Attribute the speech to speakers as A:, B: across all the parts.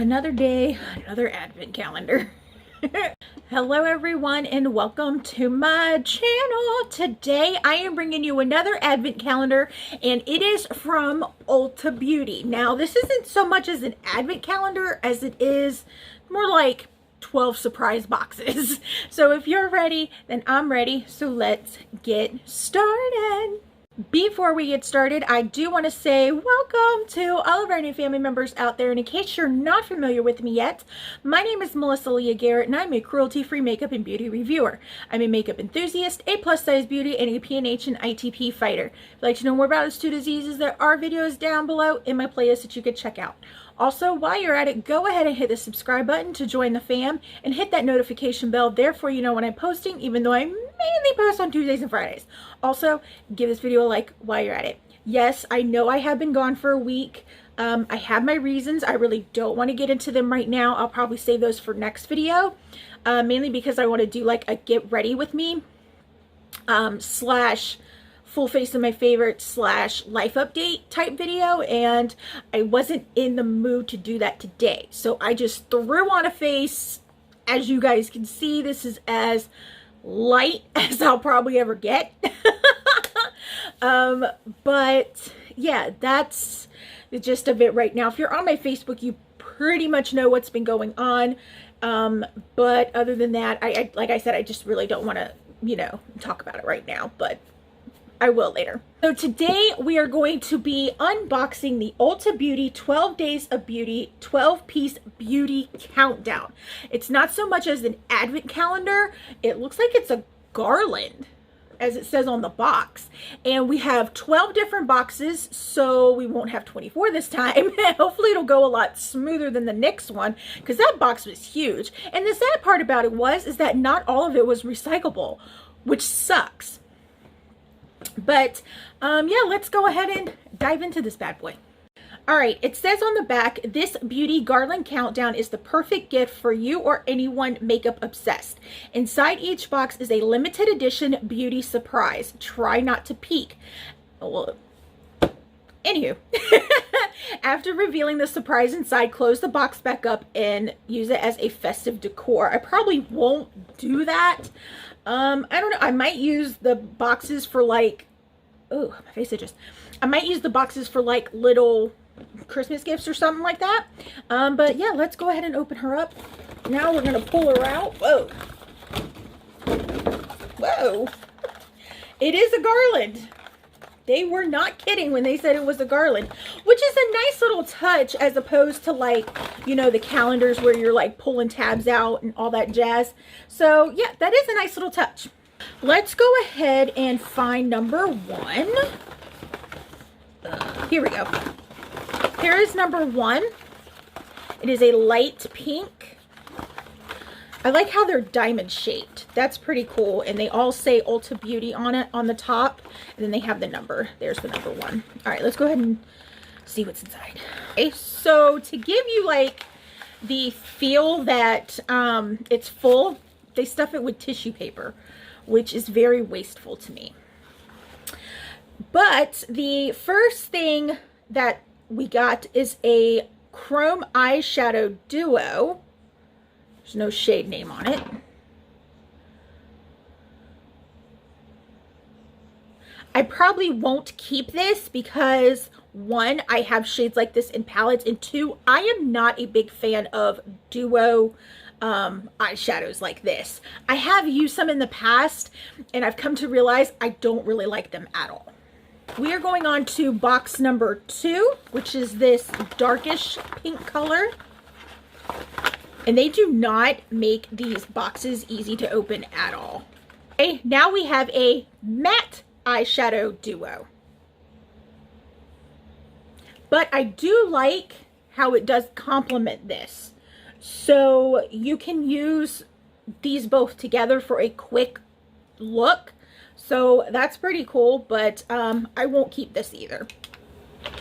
A: another day, another advent calendar. Hello everyone and welcome to my channel. Today I am bringing you another advent calendar and it is from Ulta Beauty. Now this isn't so much as an advent calendar as it is more like 12 surprise boxes. So if you're ready, then I'm ready. So let's get started. Before we get started, I do want to say welcome to all of our new family members out there. And in case you're not familiar with me yet, my name is Leah Garrett and I'm a cruelty-free makeup and beauty reviewer. I'm a makeup enthusiast, a plus-size beauty, and a PNH and ITP fighter. If you'd like to know more about those two diseases, there are videos down below in my playlist that you could check out. Also, while you're at it, go ahead and hit the subscribe button to join the fam and hit that notification bell. Therefore, you know when I'm posting, even though I mainly post on Tuesdays and Fridays. Also, give this video a like while you're at it. Yes, I know I have been gone for a week. I have my reasons. I really don't want to get into them right now. I'll probably save those for next video, mainly because I want to do like a get ready with me slash full face of my favorite slash life update type video, and I wasn't in the mood to do that today, so I just threw on a face. As you guys can see, this is as light as I'll probably ever get. But yeah, that's the gist of it right now. If you're on my Facebook, you pretty much know what's been going on, but other than that, I like I said, I just really don't want to, you know, talk about it right now, but I will later. So today we are going to be unboxing the Ulta Beauty 12 Days of Beauty 12-piece beauty countdown. It's not so much as an advent calendar. It looks like it's a garland, as it says on the box. And we have 12 different boxes, so we won't have 24 this time. Hopefully it'll go a lot smoother than the next one, because that box was huge. And the sad part about it is that not all of it was recyclable, which sucks. But yeah, let's go ahead and dive into this bad boy. All right, it says on the back, this beauty garland countdown is the perfect gift for you or anyone makeup obsessed. Inside each box is a limited edition beauty surprise. Try not to peek. Well, anywho, after revealing the surprise inside, close the box back up and use it as a festive decor. I probably won't do that. I don't know. I might use the boxes for like, oh, my face itches. I might use the boxes for like little Christmas gifts or something like that. But yeah, let's go ahead and open her up. Now we're going to pull her out. Whoa. Whoa. It is a garland. They were not kidding when they said it was a garland, which is a nice little touch as opposed to like, you know, the calendars where you're like pulling tabs out and all that jazz. So yeah, that is a nice little touch. Let's go ahead and find number one. Here we go. Here is number one. It is a light pink. I like how they're diamond shaped. That's pretty cool. And they all say Ulta Beauty on it on the top. And then they have the number. There's the number one. All right, let's go ahead and see what's inside. Okay, so to give you like the feel that it's full, they stuff it with tissue paper, which is very wasteful to me. But the first thing that we got is a chrome eyeshadow duo. There's no shade name on it. I probably won't keep this because one, I have shades like this in palettes, and two, I am not a big fan of duo eyeshadows like this. I have used some in the past and I've come to realize I don't really like them at all. We are going on to box number two, which is this darkish pink color. And they do not make these boxes easy to open at all. Okay, now we have a matte eyeshadow duo. But I do like how it does complement this. So you can use these both together for a quick look. So that's pretty cool, but I won't keep this either.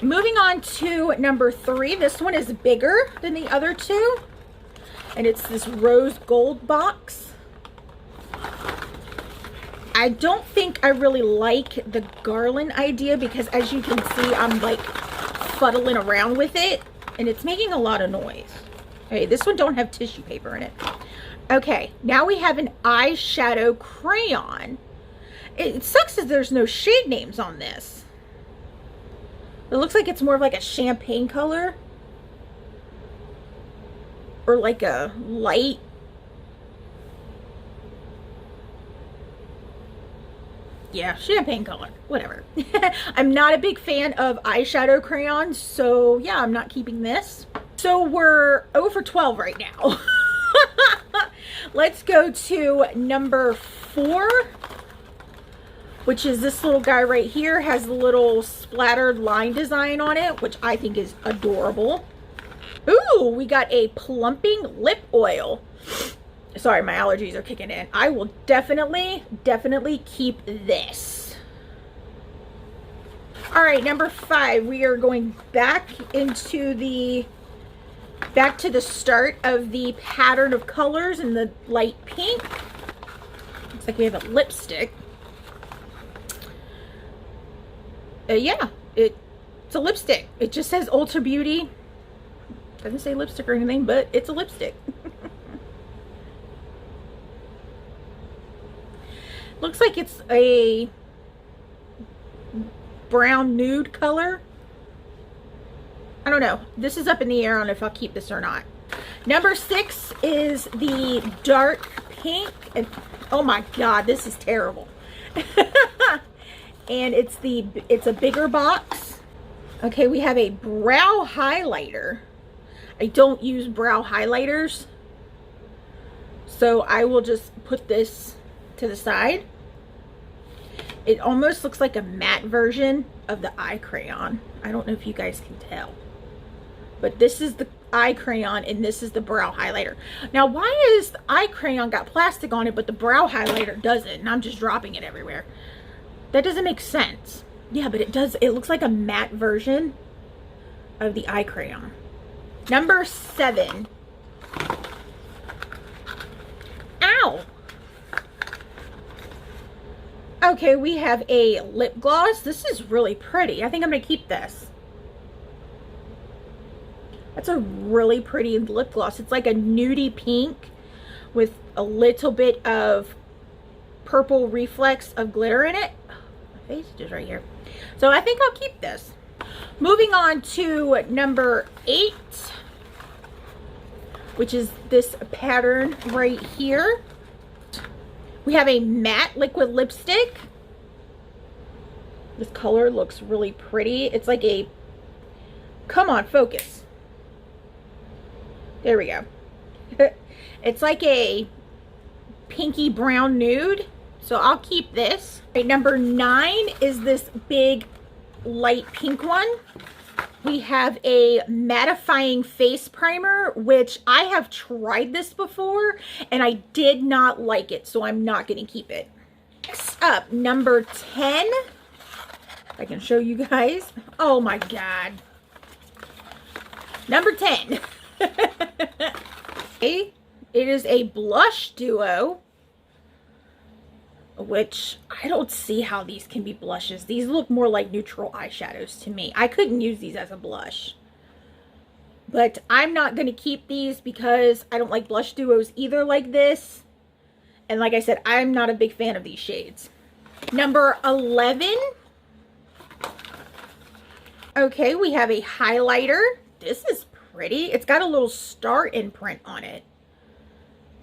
A: Moving on to number three. This one is bigger than the other two. And it's this rose gold box. I don't think I really like the garland idea because as you can see, I'm like fuddling around with it and it's making a lot of noise. Okay, this one don't have tissue paper in it. Okay, now we have an eyeshadow crayon. It sucks that there's no shade names on this. It looks like it's more of like a champagne color. Or like a light. Yeah, champagne color. Whatever. I'm not a big fan of eyeshadow crayons, so yeah, I'm not keeping this. So we're 0 for 12 right now. Let's go to number 4, which is this little guy right here. Has the little splattered line design on it, which I think is adorable. Ooh, we got a plumping lip oil. Sorry, my allergies are kicking in. I will definitely keep this. All right, number 5. We are going back to the start of the pattern of colors in the light pink. Looks like we have a lipstick. Yeah, it's a lipstick. It just says Ulta Beauty. Doesn't say lipstick or anything, but it's a lipstick. Looks like it's a brown nude color. I don't know. This is up in the air on if I'll keep this or not. Number 6 is the dark pink. And oh my god, this is terrible. And it's a bigger box. Okay, we have a brow highlighter. I don't use brow highlighters, so I will just put this to the side. It almost looks like a matte version of the eye crayon. I don't know if you guys can tell, but this is the eye crayon and this is the brow highlighter. Now, why is the eye crayon got plastic on it but the brow highlighter doesn't, and I'm just dropping it everywhere? That doesn't make sense. Yeah, but it does. It looks like a matte version of the eye crayon. Number 7. Ow. Okay, we have a lip gloss. This is really pretty. I think I'm going to keep this. That's a really pretty lip gloss. It's like a nudie pink with a little bit of purple reflex of glitter in it. My face is just right here. So I think I'll keep this. Moving on to number 8, which is this pattern right here. We have a matte liquid lipstick. This color looks really pretty. It's like a, come on, focus. There we go. It's like a pinky brown nude. So I'll keep this. Okay, number 9 is this big light pink one. We have a mattifying face primer, which I have tried this before and I did not like it, so I'm not going to keep it. Next up, number 10. If I can show you guys. Oh my god. Number 10. Okay, it is a blush duo, which I don't see how these can be blushes. These look more like neutral eyeshadows to me. I couldn't use these as a blush. But I'm not going to keep these because I don't like blush duos either like this. And like I said, I'm not a big fan of these shades. Number 11. Okay, we have a highlighter. This is pretty. It's got a little star imprint on it.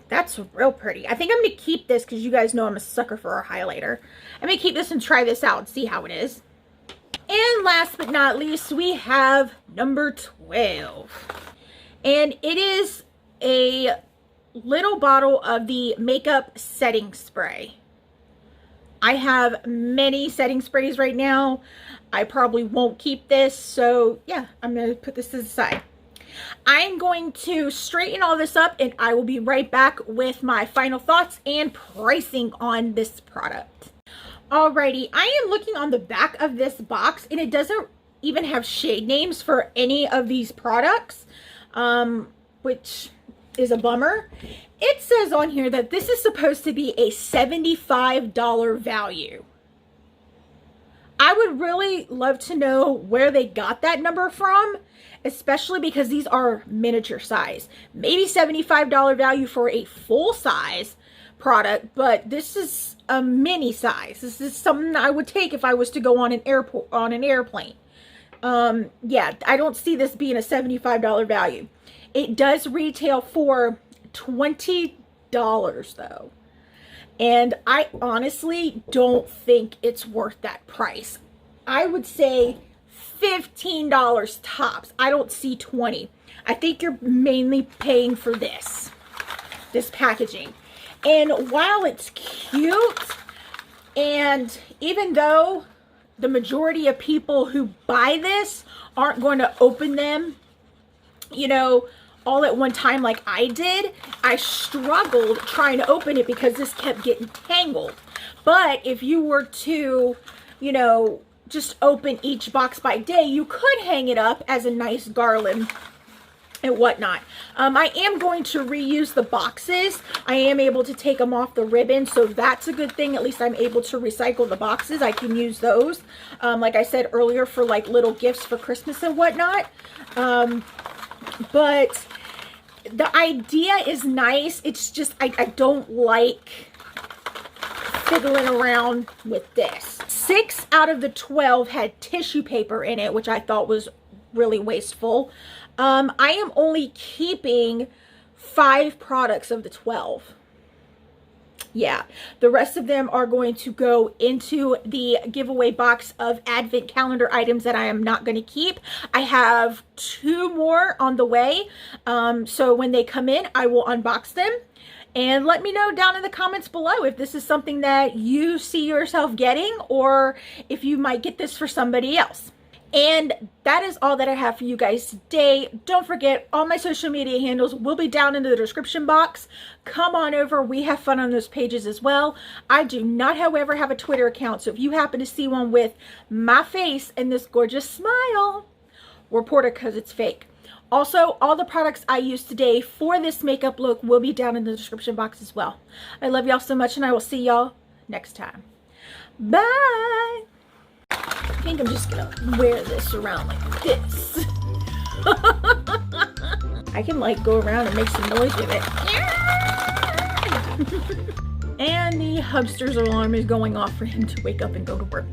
A: That's real pretty. I think I'm going to keep this because you guys know I'm a sucker for a highlighter. I'm going to keep this and try this out and see how it is. And last but not least, we have number 12. And it is a little bottle of the makeup setting spray. I have many setting sprays right now. I probably won't keep this. So yeah, I'm going to put this to the side. I'm going to straighten all this up and I will be right back with my final thoughts and pricing on this product. Alrighty, I am looking on the back of this box and it doesn't even have shade names for any of these products, which is a bummer. It says on here that this is supposed to be a $75 value. I would really love to know where they got that number from, especially because these are miniature size. Maybe $75 value for a full size product, but this is a mini size. This is something I would take if I was to go on an airplane. Yeah, I don't see this being a $75 value. It does retail for $20 though. And I honestly don't think it's worth that price. I would say $15 tops. I don't see 20. I think you're mainly paying for this packaging. And while it's cute, and even though the majority of people who buy this aren't going to open them, you know, all at one time like I did, I struggled trying to open it because this kept getting tangled. But if you were to, you know, just open each box by day, you could hang it up as a nice garland and whatnot. I am going to reuse the boxes. I am able to take them off the ribbon, so that's a good thing. At least I'm able to recycle the boxes. I can use those, like I said earlier, for like little gifts for Christmas and whatnot. But the idea is nice. It's just, I don't like fiddling around with this. 6 out of the 12 had tissue paper in it, which I thought was really wasteful. I am only keeping 5 products of the 12. Yeah, the rest of them are going to go into the giveaway box of advent calendar items that I am not going to keep. I have 2 more on the way. So when they come in, I will unbox them. And let me know down in the comments below if this is something that you see yourself getting, or if you might get this for somebody else. And that is all that I have for you guys today. Don't forget, all my social media handles will be down in the description box. Come on over. We have fun on those pages as well. I do not, however, have a Twitter account. So if you happen to see one with my face and this gorgeous smile, report it because it's fake. Also, all the products I used today for this makeup look will be down in the description box as well. I love y'all so much, and I will see y'all next time. Bye! I think I'm just gonna wear this around like this. I can like go around and make some noise with it. And the hamster's alarm is going off for him to wake up and go to work.